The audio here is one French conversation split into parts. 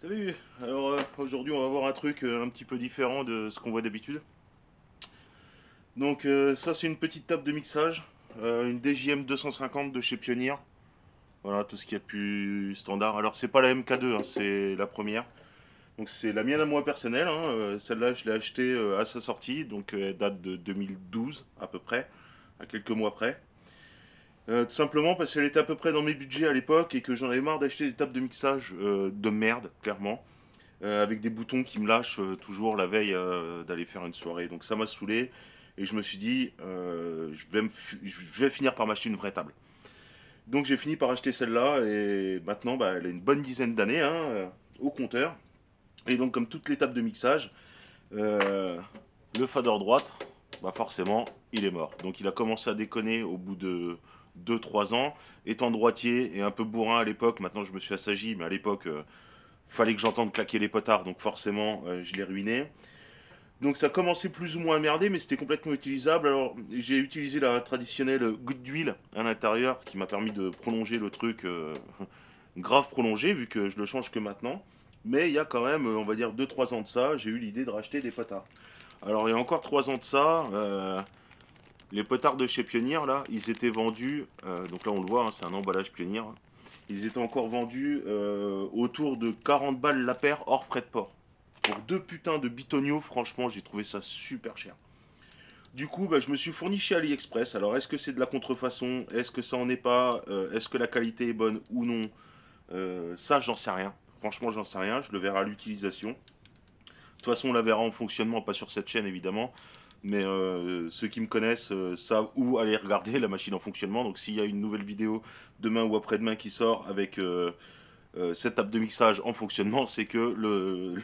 Salut. Alors aujourd'hui on va voir un truc un petit peu différent de ce qu'on voit d'habitude. Donc ça c'est une petite table de mixage, une DJM 250 de chez Pioneer. Voilà tout ce qu'il y a de plus standard. Alors c'est pas la MK2, hein, c'est la première. Donc c'est la mienne à moi personnelle, hein. Celle-là je l'ai achetée à sa sortie, donc elle date de 2012 à peu près, à quelques mois près. Tout simplement parce qu'elle était à peu près dans mes budgets à l'époque et que j'en avais marre d'acheter des tables de mixage de merde, clairement. Avec des boutons qui me lâchent toujours la veille d'aller faire une soirée. Donc ça m'a saoulé et je me suis dit, je vais finir par m'acheter une vraie table. Donc j'ai fini par acheter celle-là et maintenant bah, elle a une bonne dizaine d'années hein, au compteur. Et donc comme toutes les tables de mixage, euh, le fader droite, bah forcément il est mort. Donc il a commencé à déconner au bout de 2 3 ans. Étant droitier et un peu bourrin à l'époque, maintenant je me suis assagi, mais à l'époque fallait que j'entende claquer les potards, donc forcément je l'ai ruiné. Donc ça commençait plus ou moins à merder, mais c'était complètement utilisable. Alors j'ai utilisé la traditionnelle goutte d'huile à l'intérieur qui m'a permis de prolonger le truc grave prolongé, vu que je le change que maintenant. Mais il y a quand même, on va dire 2 3 ans de ça, j'ai eu l'idée de racheter des potards. Alors il y a encore 3 ans de ça, les potards de chez Pioneer, là, ils étaient vendus, donc là on le voit, hein, c'est un emballage Pioneer, hein. Ils étaient encore vendus autour de 40 balles la paire hors frais de port. Pour deux putains de bitonio, franchement, j'ai trouvé ça super cher. Du coup, bah, je me suis fourni chez AliExpress. Alors, est-ce que c'est de la contrefaçon? Est-ce que ça en est pas? Est-ce que la qualité est bonne ou non? Ça, j'en sais rien. Franchement, j'en sais rien. Je le verrai à l'utilisation. De toute façon, on la verra en fonctionnement, pas sur cette chaîne évidemment. Mais ceux qui me connaissent savent où aller regarder la machine en fonctionnement. Donc, s'il y a une nouvelle vidéo demain ou après-demain qui sort avec cette table de mixage en fonctionnement, c'est que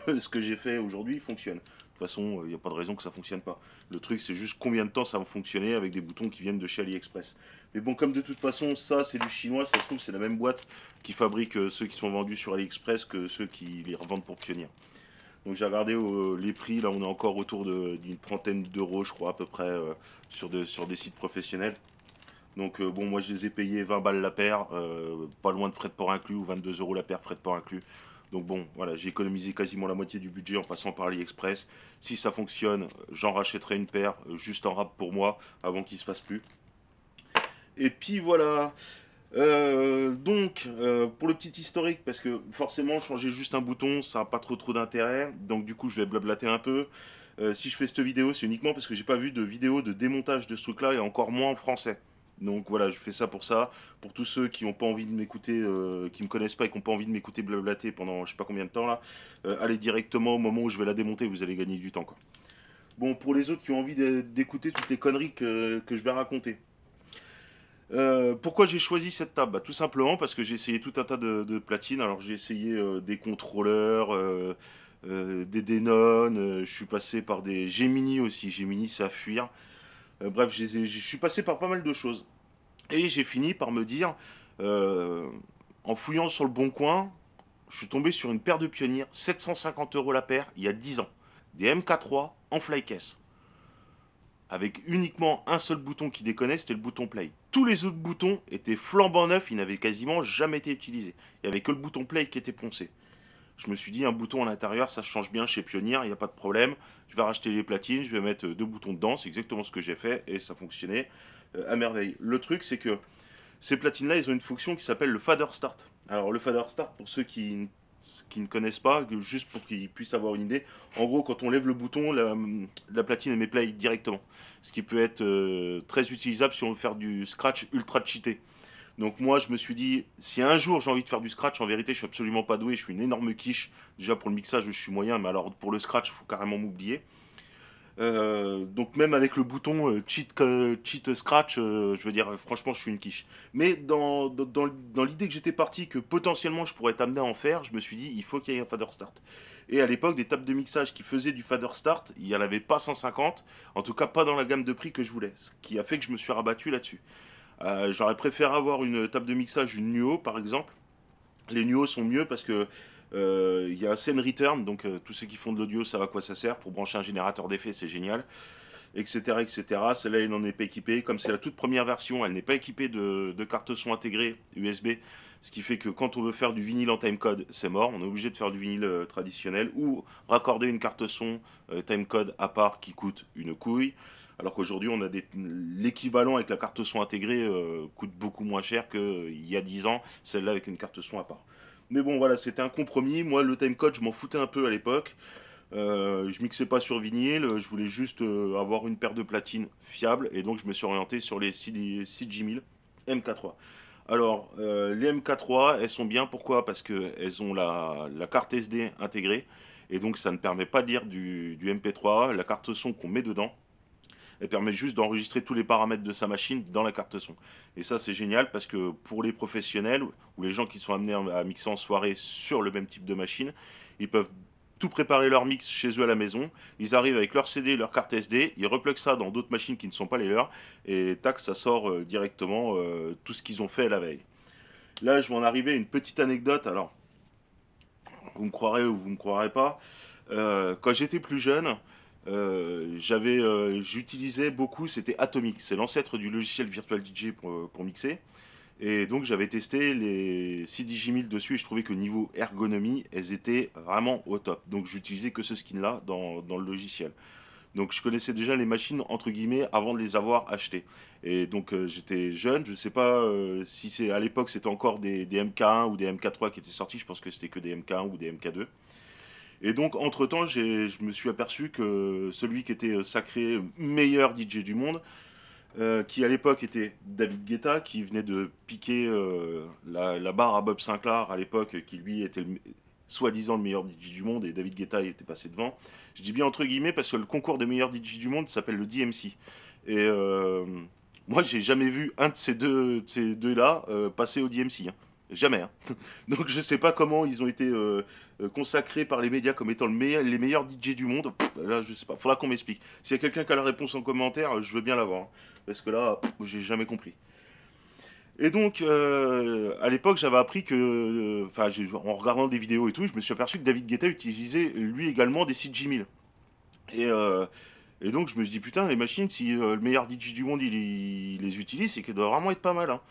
ce que j'ai fait aujourd'hui fonctionne. De toute façon, il n'y a pas de raison que ça fonctionne pas. Le truc, c'est juste combien de temps ça va fonctionner avec des boutons qui viennent de chez AliExpress. Mais bon, comme de toute façon, ça c'est du chinois, ça se trouve, c'est la même boîte qui fabrique ceux qui sont vendus sur AliExpress que ceux qui les revendent pour Pioneer. Donc j'ai regardé les prix, là on est encore autour d'une trentaine d'euros, je crois, à peu près, sur des sites professionnels. Donc bon, moi je les ai payés 20 balles la paire, pas loin de frais de port inclus, ou 22 euros la paire, frais de port inclus. Donc bon, voilà, j'ai économisé quasiment la moitié du budget en passant par AliExpress. Si ça fonctionne, j'en rachèterai une paire, juste en rap pour moi, avant qu'il se fasse plus. Et puis voilà. Pour le petit historique, parce que forcément, changer juste un bouton, ça n'a pas trop d'intérêt. Donc du coup, je vais blablater un peu. Si je fais cette vidéo, c'est uniquement parce que j'ai pas vu de vidéo de démontage de ce truc-là et encore moins en français. Donc voilà, je fais ça pour ça. Pour tous ceux qui n'ont pas envie de m'écouter, qui me connaissent pas et qui n'ont pas envie de m'écouter blablater pendant je sais pas combien de temps là, allez directement au moment où je vais la démonter, vous allez gagner du temps quoi. Bon, pour les autres qui ont envie d'écouter toutes les conneries que je vais raconter. Pourquoi j'ai choisi cette table? Bah, tout simplement parce que j'ai essayé tout un tas de platines. Alors j'ai essayé des contrôleurs, des Denon, je suis passé par des Gemini aussi. Gemini c'est à fuir. Bref, je suis passé par pas mal de choses. Et j'ai fini par me dire, euh, en fouillant sur le bon coin, je suis tombé sur une paire de pionniers, 750 euros la paire, il y a 10 ans. Des MK3 en flycase avec uniquement un seul bouton qui déconnait, c'était le bouton play. Tous les autres boutons étaient flambant neufs, ils n'avaient quasiment jamais été utilisés. Il n'y avait que le bouton play qui était poncé. Je me suis dit, un bouton à l'intérieur, ça se change bien chez Pioneer, il n'y a pas de problème. Je vais racheter les platines, je vais mettre deux boutons dedans, c'est exactement ce que j'ai fait et ça fonctionnait à merveille. Le truc, c'est que ces platines-là, ils ont une fonction qui s'appelle le fader start. Alors, le fader start, pour ceux qui ne connaissent pas, juste pour qu'ils puissent avoir une idée, en gros, quand on lève le bouton, la platine elle met play directement. Ce qui peut être très utilisable si on veut faire du scratch ultra cheaté. Donc moi, je me suis dit, si un jour j'ai envie de faire du scratch, en vérité, je suis absolument pas doué, je suis une énorme quiche. Déjà pour le mixage, je suis moyen, mais alors pour le scratch, il faut carrément m'oublier. Donc même avec le bouton cheat scratch, je veux dire, franchement, je suis une quiche. Mais dans l'idée que j'étais parti, que potentiellement je pourrais t'amener à en faire, je me suis dit, il faut qu'il y ait un fader start. Et à l'époque, des tables de mixage qui faisaient du fader start, il n'y en avait pas 150, en tout cas pas dans la gamme de prix que je voulais. Ce qui a fait que je me suis rabattu là-dessus. J'aurais préféré avoir une table de mixage, une Nuo par exemple. Les Nuo sont mieux parce que il y a un Send Return, donc tous ceux qui font de l'audio savent à quoi ça sert. Pour brancher un générateur d'effets, c'est génial, etc. etc. Celle-là, elle n'en est pas équipée. Comme c'est la toute première version, elle n'est pas équipée de carte son intégrée USB. Ce qui fait que quand on veut faire du vinyle en timecode, c'est mort. On est obligé de faire du vinyle traditionnel ou raccorder une carte son timecode à part qui coûte une couille. Alors qu'aujourd'hui, on a l'équivalent avec la carte son intégrée coûte beaucoup moins cher qu'il y a 10 ans, celle-là avec une carte son à part. Mais bon, voilà, c'était un compromis. Moi, le timecode, je m'en foutais un peu à l'époque. Je mixais pas sur vinyle, je voulais juste avoir une paire de platines fiables et donc je me suis orienté sur les CG1000 MK3. Alors, les MK3, elles sont bien, pourquoi? Parce qu'elles ont la carte SD intégrée et donc ça ne permet pas de lire du MP3. La carte son qu'on met dedans, elle permet juste d'enregistrer tous les paramètres de sa machine dans la carte son. Et ça, c'est génial parce que pour les professionnels ou les gens qui sont amenés à mixer en soirée sur le même type de machine, ils peuvent tout préparer leur mix chez eux à la maison. Ils arrivent avec leur CD, leur carte SD, ils repluguent ça dans d'autres machines qui ne sont pas les leurs, et tac, ça sort directement tout ce qu'ils ont fait la veille. Là, je vais en arriver à une petite anecdote. Alors, vous me croirez ou vous me croirez pas. Quand j'étais plus jeune, j'utilisais beaucoup, c'était Atomic, c'est l'ancêtre du logiciel Virtual DJ pour mixer. Et donc j'avais testé les CDJ1000 dessus et je trouvais que niveau ergonomie, elles étaient vraiment au top. Donc j'utilisais que ce skin-là dans le logiciel. Donc je connaissais déjà les machines entre guillemets avant de les avoir achetées. Et donc j'étais jeune, je sais pas si c'est à l'époque c'était encore des MK1 ou des MK3 qui étaient sortis, je pense que c'était que des MK1 ou des MK2. Et donc, entre-temps, je me suis aperçu que celui qui était sacré meilleur DJ du monde, qui à l'époque était David Guetta, qui venait de piquer la barre à Bob Sinclair à l'époque, qui lui était soi-disant le meilleur DJ du monde, et David Guetta était passé devant. Je dis bien entre guillemets parce que le concours des meilleurs DJ du monde s'appelle le DMC. Et moi, j'ai jamais vu un de ces deux-là passer au DMC, hein. Jamais, hein. Donc je sais pas comment ils ont été consacrés par les médias comme étant les meilleurs DJ du monde. Pff, là, je sais pas. Faudra qu'on m'explique. S'il y a quelqu'un qui a la réponse en commentaire, je veux bien l'avoir, hein. Parce que là, j'ai jamais compris. Et donc, à l'époque, j'avais appris que, enfin, en regardant des vidéos et tout, je me suis aperçu que David Guetta utilisait lui également des CG1000. Et, euh, et donc, je me suis dit, putain, les machines, si le meilleur DJ du monde il les utilise, c'est qu'elles doivent vraiment être pas mal, hein.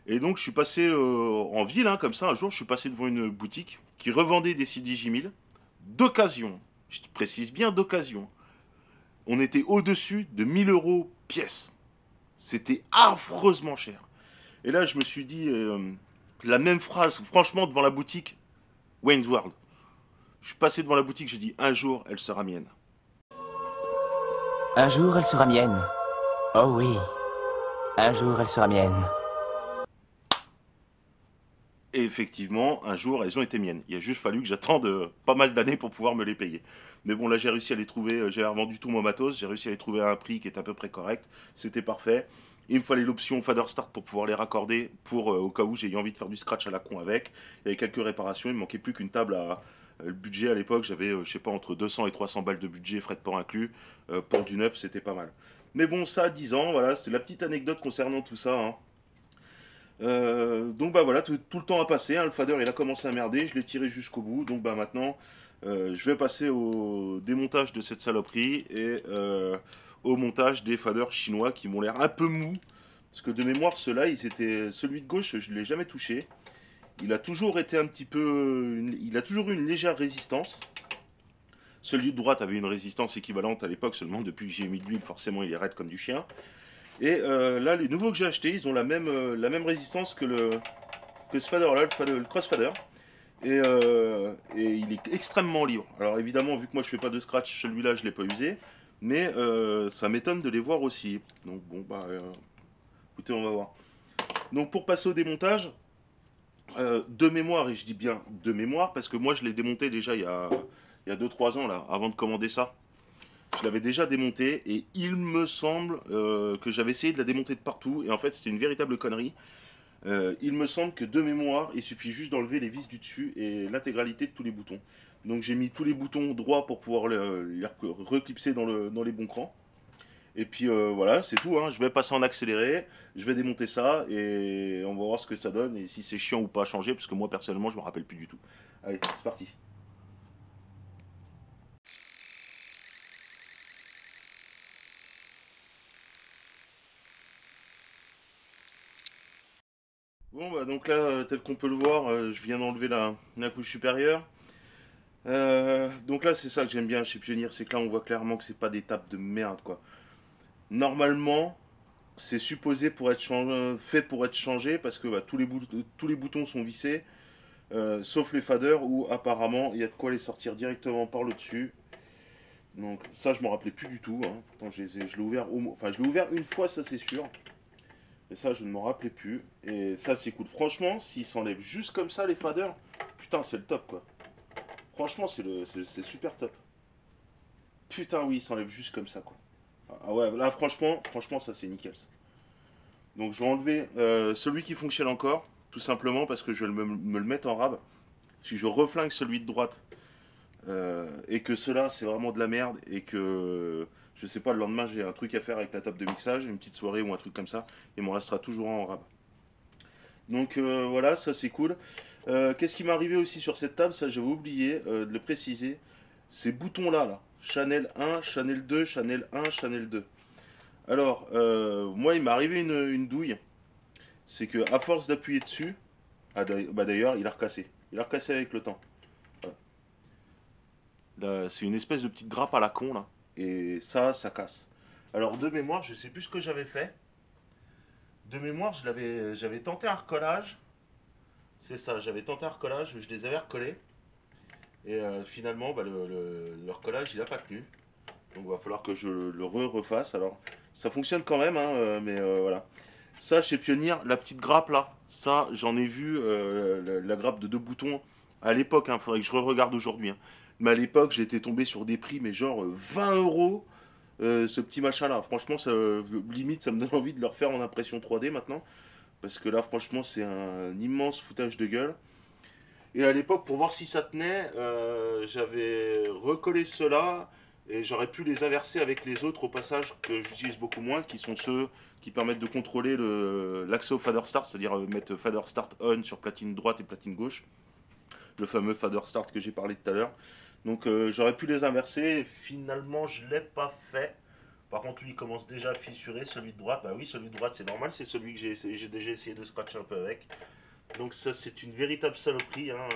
Et donc, je suis passé en ville, hein, comme ça, un jour, je suis passé devant une boutique qui revendait des CDJ1000 d'occasion. Je te précise bien d'occasion. On était au-dessus de 1000 € pièce. C'était affreusement cher. Et là, je me suis dit la même phrase, franchement, devant la boutique Wayne's World. Je suis passé devant la boutique, j'ai dit un jour, elle sera mienne. Un jour, elle sera mienne. Oh oui, un jour, elle sera mienne. Et effectivement, un jour, elles ont été miennes. Il a juste fallu que j'attende pas mal d'années pour pouvoir me les payer. Mais bon, là, j'ai réussi à les trouver. J'ai revendu tout mon matos. J'ai réussi à les trouver à un prix qui est à peu près correct. C'était parfait. Il me fallait l'option Fader Start pour pouvoir les raccorder pour au cas où j'ai eu envie de faire du scratch à la con avec. Il y avait quelques réparations. Il me manquait plus qu'une table à. Le budget à l'époque, j'avais, je sais pas, entre 200 et 300 balles de budget, frais de port inclus. Pour du neuf, c'était pas mal. Mais bon, ça, 10 ans, voilà, c'était la petite anecdote concernant tout ça, hein. Donc bah voilà, tout le temps a passé, hein, le fader il a commencé à merder, je l'ai tiré jusqu'au bout, donc bah maintenant je vais passer au démontage de cette saloperie et au montage des faders chinois qui m'ont l'air un peu mous, parce que de mémoire ceux-là, celui de gauche je ne l'ai jamais touché, il a toujours été un petit peu, il a toujours eu une légère résistance, celui de droite avait une résistance équivalente à l'époque, seulement depuis que j'ai mis de l'huile forcément il est raide comme du chien, et là les nouveaux que j'ai achetés ils ont la même résistance que ce fader là, le crossfader. Et il est extrêmement libre. Alors évidemment, vu que moi je fais pas de scratch, celui-là je l'ai pas usé, mais ça m'étonne de les voir aussi. Donc bon bah, écoutez, on va voir. Donc pour passer au démontage, de mémoire, et je dis bien de mémoire, parce que moi je l'ai démonté déjà il y a 2-3 ans là, avant de commander ça. Je l'avais déjà démonté et il me semble que j'avais essayé de la démonter de partout et en fait c'était une véritable connerie. Il me semble que de mémoire, il suffit juste d'enlever les vis du dessus et l'intégralité de tous les boutons. Donc j'ai mis tous les boutons droits pour pouvoir les reclipser dans les bons crans. Et puis voilà, c'est tout, hein. Je vais passer en accéléré, je vais démonter ça et on va voir ce que ça donne et si c'est chiant ou pas à changer, parce que moi personnellement je me rappelle plus du tout. Allez, c'est parti. Bon, Bon, bah donc là, tel qu'on peut le voir, je viens d'enlever la couche supérieure. Donc là, c'est ça que j'aime bien chez Pioneer, c'est que là, on voit clairement que c'est pas des tables de merde, quoi. Normalement, c'est supposé pour être fait pour être changé parce que bah, tous les boutons sont vissés, sauf les faders où apparemment il y a de quoi les sortir directement par le dessus. Donc ça, je m'en rappelais plus du tout, hein. Pourtant, je l'ai ouvert, enfin, je l'ai ouvert une fois, ça c'est sûr. Mais ça, je ne m'en rappelais plus. Et ça, c'est cool. Franchement, s'ils s'enlèvent juste comme ça les faders, putain, c'est le top, quoi. Franchement, c'est super top. Putain, oui, ils s'enlèvent juste comme ça, quoi. Ah ouais, là, franchement, ça c'est nickel, ça. Donc, je vais enlever celui qui fonctionne encore, tout simplement parce que je vais me le mettre en rab. Si je reflingue celui de droite et que cela c'est vraiment de la merde et que je sais pas, le lendemain j'ai un truc à faire avec la table de mixage, une petite soirée ou un truc comme ça, il m'en restera toujours un en rab. Donc voilà, ça c'est cool. Qu'est-ce qui m'est arrivé aussi sur cette table? Ça j'avais oublié de le préciser. Ces boutons là, Chanel 1, Chanel 2, Chanel 1, Chanel 2. Alors, moi il m'est arrivé une douille. C'est que à force d'appuyer dessus, bah d'ailleurs il a recassé. Il a recassé avec le temps. Voilà. C'est une espèce de petite grappe à la con là. Et ça casse. Alors de mémoire, je sais plus ce que j'avais fait. De mémoire, j'avais tenté un recollage. C'est ça, j'avais tenté un recollage, je les avais recollés. Et finalement, bah, le recollage, il n'a pas tenu. Donc il va falloir que je le refasse. Alors, ça fonctionne quand même, hein, mais voilà. Ça, chez Pioneer, la petite grappe là, ça, j'en ai vu, la grappe de deux boutons à l'époque. Il faudrait que je re-regarde aujourd'hui, hein. Mais à l'époque, j'étais tombé sur des prix, mais genre 20 euros, ce petit machin là. Franchement, ça, limite, ça me donne envie de le refaire en impression 3D maintenant. Parce que là, franchement, c'est un immense foutage de gueule. Et à l'époque, pour voir si ça tenait, j'avais recollé ceux-là et j'aurais pu les inverser avec les autres au passage que j'utilise beaucoup moins, qui sont ceux qui permettent de contrôler l'accès au fader start, c'est-à-dire mettre fader start on sur platine droite et platine gauche, le fameux fader start que j'ai parlé tout à l'heure. Donc j'aurais pu les inverser, finalement je ne l'ai pas fait. Par contre, lui, il commence déjà à fissurer. Celui de droite, bah oui, celui de droite, c'est normal, c'est celui que j'ai déjà essayé de scratcher un peu avec. Donc ça, c'est une véritable saloperie, hein.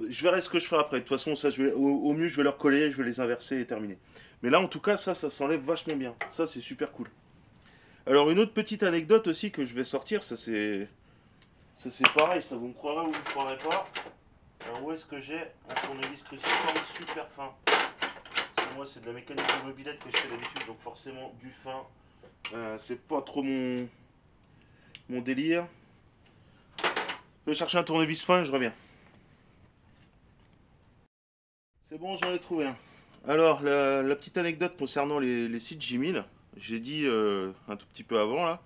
Je verrai ce que je ferai après. De toute façon, ça, au mieux, je vais leur coller, je vais les inverser et terminer. Mais là, en tout cas, ça s'enlève vachement bien. Ça, c'est super cool. Alors, une autre petite anecdote aussi que je vais sortir, ça c'est pareil, ça vous me croirez ou vous me croirez pas. Alors, où est-ce que j'ai un tournevis cruciforme super fin? Parce que moi, c'est de la mécanique de mobilette que je fais d'habitude, donc forcément, du fin, c'est pas trop mon délire. Je vais chercher un tournevis fin et je reviens. C'est bon, j'en ai trouvé un. Alors, la petite anecdote concernant les sites J1000, j'ai dit un tout petit peu avant là,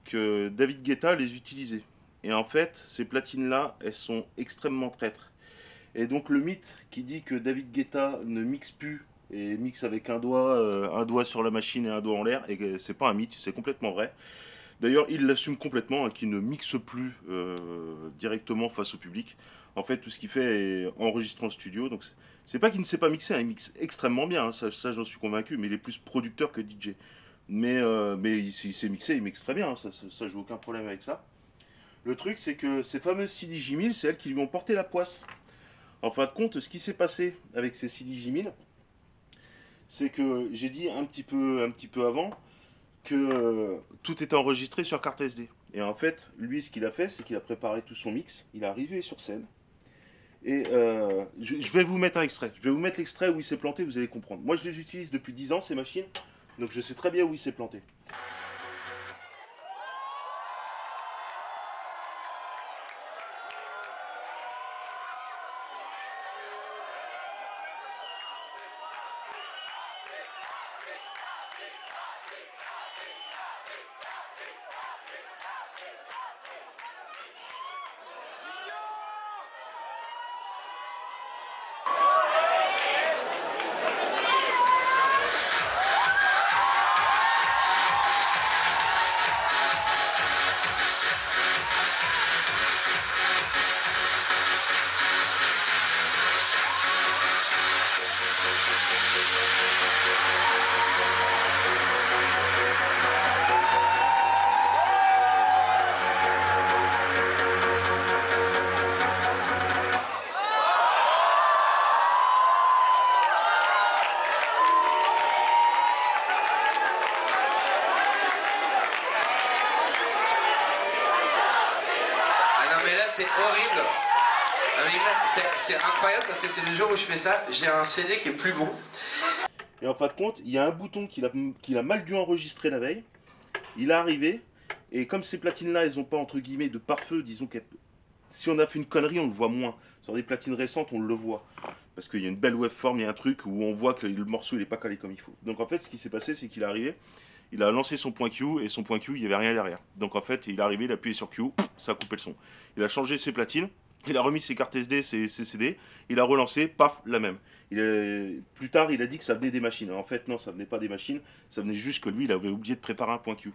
que David Guetta les utilisait. Et en fait, ces platines-là, elles sont extrêmement traîtres. Et donc le mythe qui dit que David Guetta ne mixe plus et mixe avec un doigt sur la machine et un doigt en l'air, et que c'est pas un mythe, c'est complètement vrai. D'ailleurs, il l'assume complètement, hein, qu'il ne mixe plus directement face au public. En fait, tout ce qu'il fait est enregistré en studio. Donc, c'est pas qu'il ne sait pas mixer, hein, il mixe extrêmement bien, hein, ça j'en suis convaincu, mais il est plus producteur que DJ. Mais il sait mixer, il mixe très bien, hein, ça j'ai aucun problème avec ça. Le truc, c'est que ces fameuses CDJ1000, c'est elles qui lui ont porté la poisse. En fin de compte, ce qui s'est passé avec ces CDJ1000, c'est que j'ai dit un petit peu avant, que tout était enregistré sur carte SD. Et en fait, lui, ce qu'il a fait, c'est qu'il a préparé tout son mix. Il est arrivé sur scène. Et je vais vous mettre un extrait. Je vais vous mettre l'extrait où il s'est planté, vous allez comprendre. Moi, je les utilise depuis 10 ans, ces machines. Donc, je sais très bien où il s'est planté. C'est incroyable parce que c'est le jour où je fais ça, j'ai un CD qui est plus bon. Et en fin de compte, il y a un bouton qu'il a mal dû enregistrer la veille. Il est arrivé, et comme ces platines-là, elles n'ont pas entre guillemets de pare-feu, disons que si on a fait une connerie, on le voit moins. Sur des platines récentes, on le voit. Parce qu'il y a une belle waveform, il y a un truc où on voit que le morceau il est pas calé comme il faut. Donc en fait, ce qui s'est passé, c'est qu'il est arrivé, il a lancé son point Q, et son point Q, il n'y avait rien derrière. Donc en fait, il est arrivé, il a appuyé sur Q, ça a coupé le son. Il a changé ses platines, il a remis ses cartes SD, ses CD, il a relancé, paf, la même. Plus tard, il a dit que ça venait des machines. En fait, non, ça venait pas des machines, ça venait juste que lui, il avait oublié de préparer un point Q.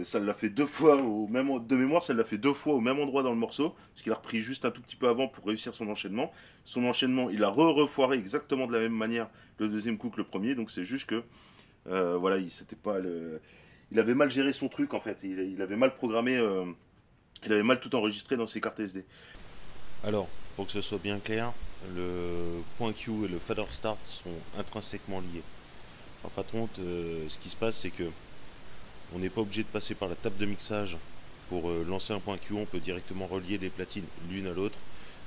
Ça l'a fait deux fois de mémoire, ça l'a fait deux fois au même endroit dans le morceau, parce qu'il a repris juste un tout petit peu avant pour réussir son enchaînement. Son enchaînement, il a refoiré exactement de la même manière le deuxième coup que le premier, donc c'est juste que voilà, il avait mal géré son truc en fait, il avait mal programmé, il avait mal tout enregistré dans ses cartes SD. Alors, pour que ce soit bien clair, le point Q et le fader start sont intrinsèquement liés. En fin de compte, ce qui se passe, c'est que on n'est pas obligé de passer par la table de mixage pour lancer un point Q, on peut directement relier les platines l'une à l'autre,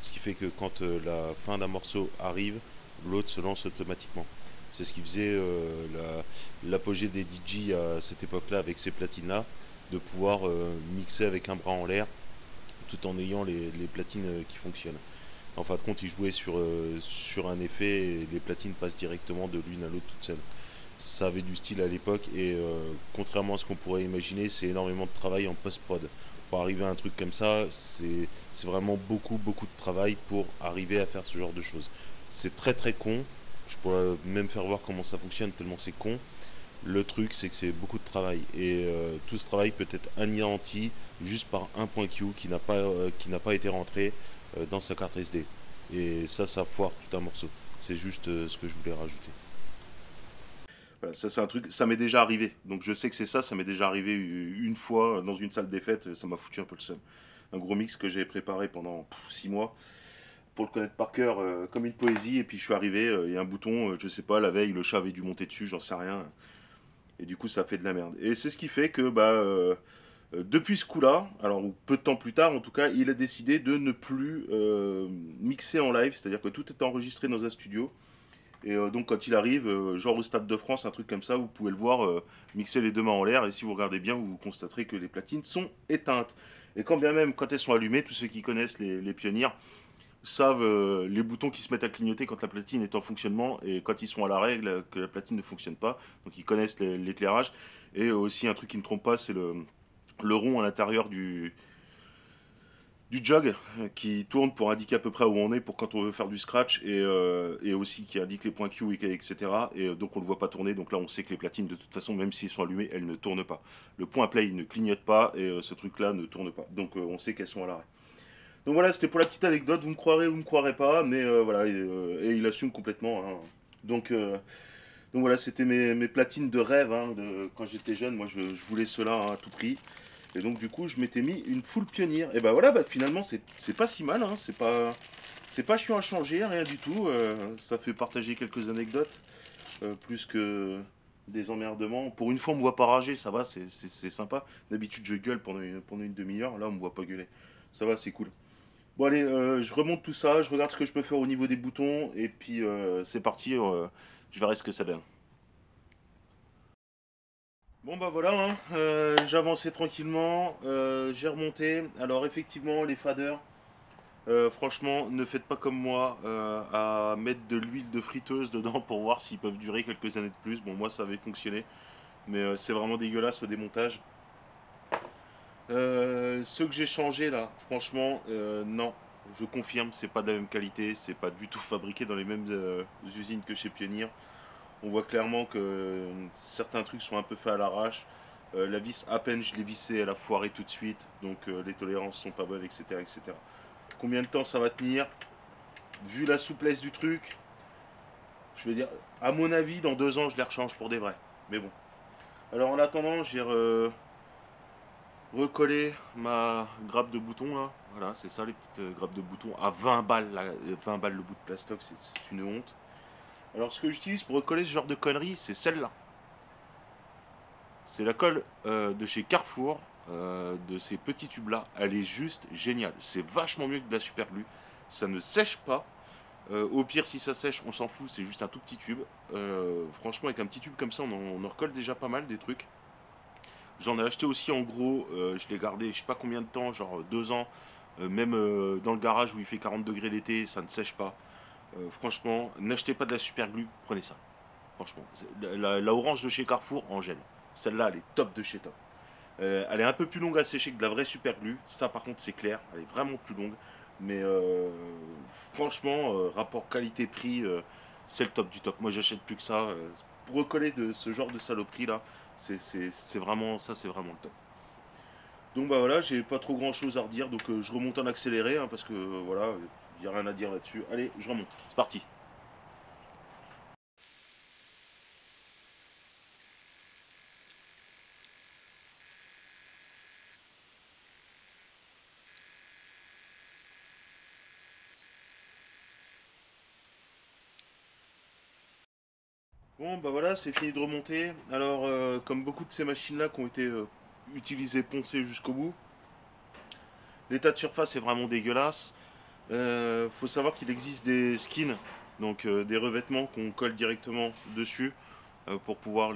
ce qui fait que quand la fin d'un morceau arrive, l'autre se lance automatiquement. C'est ce qui faisait l'apogée des DJ à cette époque-là avec ces platines-là, de pouvoir mixer avec un bras en l'air tout en ayant les platines qui fonctionnent. En fin de compte, ils jouaient sur un effet et les platines passent directement de l'une à l'autre toutes seules. Ça avait du style à l'époque et contrairement à ce qu'on pourrait imaginer, c'est énormément de travail en post-prod. Pour arriver à un truc comme ça, c'est vraiment beaucoup de travail pour arriver à faire ce genre de choses. C'est très très con, je pourrais même faire voir comment ça fonctionne tellement c'est con. Le truc c'est que c'est beaucoup de travail et tout ce travail peut être anéanti juste par un point Q qui n'a pas été rentré dans sa carte SD. Et ça foire tout un morceau. C'est juste ce que je voulais rajouter. Voilà, ça c'est un truc, ça m'est déjà arrivé. Donc je sais que c'est ça, ça m'est déjà arrivé une fois dans une salle des fêtes, ça m'a foutu un peu le seum. Un gros mix que j'avais préparé pendant 6 mois pour le connaître par cœur comme une poésie, et puis je suis arrivé, et un bouton, je sais pas, la veille le chat avait dû monter dessus, j'en sais rien, et du coup ça fait de la merde. Et c'est ce qui fait que depuis ce coup-là, alors ou peu de temps plus tard en tout cas, il a décidé de ne plus mixer en live, c'est-à-dire que tout est enregistré dans un studio. Et donc quand il arrive, genre au Stade de France, un truc comme ça, vous pouvez le voir mixer les deux mains en l'air, et si vous regardez bien, vous constaterez que les platines sont éteintes. Et quand bien même, quand elles sont allumées, tous ceux qui connaissent les pionniers savent les boutons qui se mettent à clignoter quand la platine est en fonctionnement, et quand ils sont à l'arrêt, que la platine ne fonctionne pas. Donc ils connaissent l'éclairage. Et aussi un truc qui ne trompe pas, c'est le rond à l'intérieur du jog qui tourne pour indiquer à peu près où on est pour quand on veut faire du scratch, et aussi qui indique les points Q, etc. Et donc on ne le voit pas tourner, donc là on sait que les platines de toute façon, même s'ils sont allumés, elles ne tournent pas. Le point play il ne clignote pas, et ce truc là ne tourne pas, donc on sait qu'elles sont à l'arrêt. Donc voilà, c'était pour la petite anecdote, vous me croirez ou vous me croirez pas, mais voilà, et il assume complètement, hein. Donc, euh, donc voilà, c'était mes platines de rêve, hein, quand j'étais jeune, moi je voulais cela, hein, à tout prix. Et donc du coup, je m'étais mis une full pionnière. Et bah voilà, finalement, c'est pas si mal, hein. C'est pas chiant à changer, rien du tout. Ça fait partager quelques anecdotes, plus que des emmerdements. Pour une fois, on me voit pas rager, ça va, c'est sympa. D'habitude, je gueule pendant une demi-heure, là, on me voit pas gueuler. Ça va, c'est cool. Bon, allez, je remonte tout ça, je regarde ce que je peux faire au niveau des boutons, et puis c'est parti, je verrai ce que ça donne. Bon bah voilà, hein, j'ai avancé tranquillement, j'ai remonté. Alors effectivement, les faders, franchement, ne faites pas comme moi à mettre de l'huile de friteuse dedans pour voir s'ils peuvent durer quelques années de plus. Bon, moi ça avait fonctionné, mais c'est vraiment dégueulasse au démontage. Ceux que j'ai changés là, franchement, non, je confirme, c'est pas de la même qualité, c'est pas du tout fabriqué dans les mêmes usines que chez Pioneer. On voit clairement que certains trucs sont un peu faits à l'arrache. La vis, à peine je l'ai vissée, elle a foiré tout de suite, donc les tolérances sont pas bonnes, etc., etc. Combien de temps ça va tenir? Vu la souplesse du truc, je veux dire, à mon avis, dans 2 ans, je les rechange pour des vrais. Mais bon. Alors en attendant, j'ai recollé ma grappe de boutons là. Voilà, c'est ça les petites grappes de boutons à 20 balles, là, 20 balles le bout de plastoc, c'est une honte. Alors ce que j'utilise pour recoller ce genre de conneries, c'est celle-là. C'est la colle de chez Carrefour, de ces petits tubes là. Elle est juste géniale. C'est vachement mieux que de la super glue. ça ne sèche pas. Au pire, si ça sèche, on s'en fout, c'est juste un tout petit tube. Franchement, avec un petit tube comme ça, on en recolle déjà pas mal des trucs. J'en ai acheté aussi en gros, je l'ai gardé je sais pas combien de temps, genre 2 ans. Même dans le garage où il fait 40 degrés l'été, ça ne sèche pas. Franchement, n'achetez pas de la super glue, prenez ça. Franchement, la orange de chez Carrefour en gel. Celle-là, elle est top de chez top. Elle est un peu plus longue à sécher que de la vraie super glue. Ça, par contre, c'est clair. Elle est vraiment plus longue. Mais franchement, rapport qualité-prix, c'est le top du top. Moi, j'achète plus que ça. Pour recoller de ce genre de saloperie là, c'est vraiment ça, c'est vraiment le top. Donc bah voilà, j'ai pas trop grand chose à redire. Donc je remonte en accéléré hein, parce que voilà, il y a rien à dire là-dessus. Allez, je remonte. C'est parti. Bon, bah voilà, c'est fini de remonter. Alors, comme beaucoup de ces machines-là qui ont été utilisées, poncées jusqu'au bout, l'état de surface est vraiment dégueulasse. Faut savoir qu'il existe des skins, donc des revêtements qu'on colle directement dessus pour pouvoir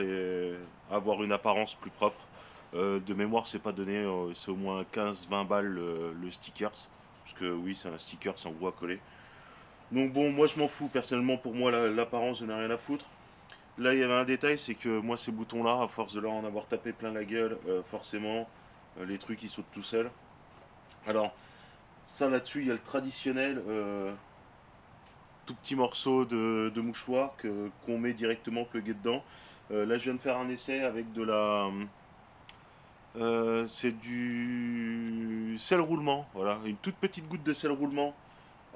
avoir une apparence plus propre. De mémoire, c'est pas donné, c'est au moins 15-20 balles le stickers. Parce que oui, c'est un sticker en gros à coller. Donc bon, moi je m'en fous, personnellement pour moi l'apparence je n'ai rien à foutre. Là, il y avait un détail, c'est que moi, ces boutons-là, à force de leur en avoir tapé plein la gueule, forcément, les trucs, ils sautent tout seuls. Alors, ça là-dessus, il y a le traditionnel tout petit morceau de mouchoir qu'on met directement plugué dedans. Là, je viens de faire un essai avec de la. C'est du sel roulement, voilà, une toute petite goutte de sel roulement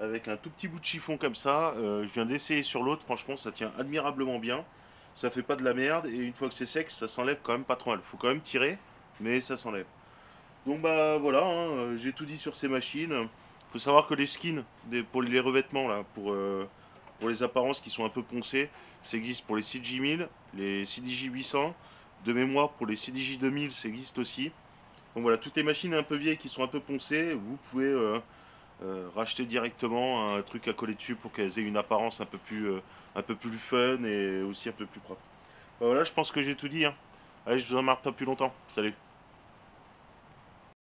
avec un tout petit bout de chiffon comme ça. Je viens d'essayer sur l'autre, franchement, ça tient admirablement bien. Ça fait pas de la merde et une fois que c'est sec, ça s'enlève quand même pas trop mal. Faut quand même tirer, mais ça s'enlève. Donc bah voilà, hein, j'ai tout dit sur ces machines. Faut savoir que les skins pour les revêtements là, pour les apparences qui sont un peu poncées, ça existe pour les CJ1000, les CDJ800. De mémoire, pour les CDJ2000, ça existe aussi. Donc voilà, toutes les machines un peu vieilles qui sont un peu poncées, vous pouvez racheter directement un truc à coller dessus pour qu'elles aient une apparence un peu plus fun et aussi un peu plus propre. Voilà, je pense que j'ai tout dit. Hein. Allez, je vous en marre pas plus longtemps. Salut.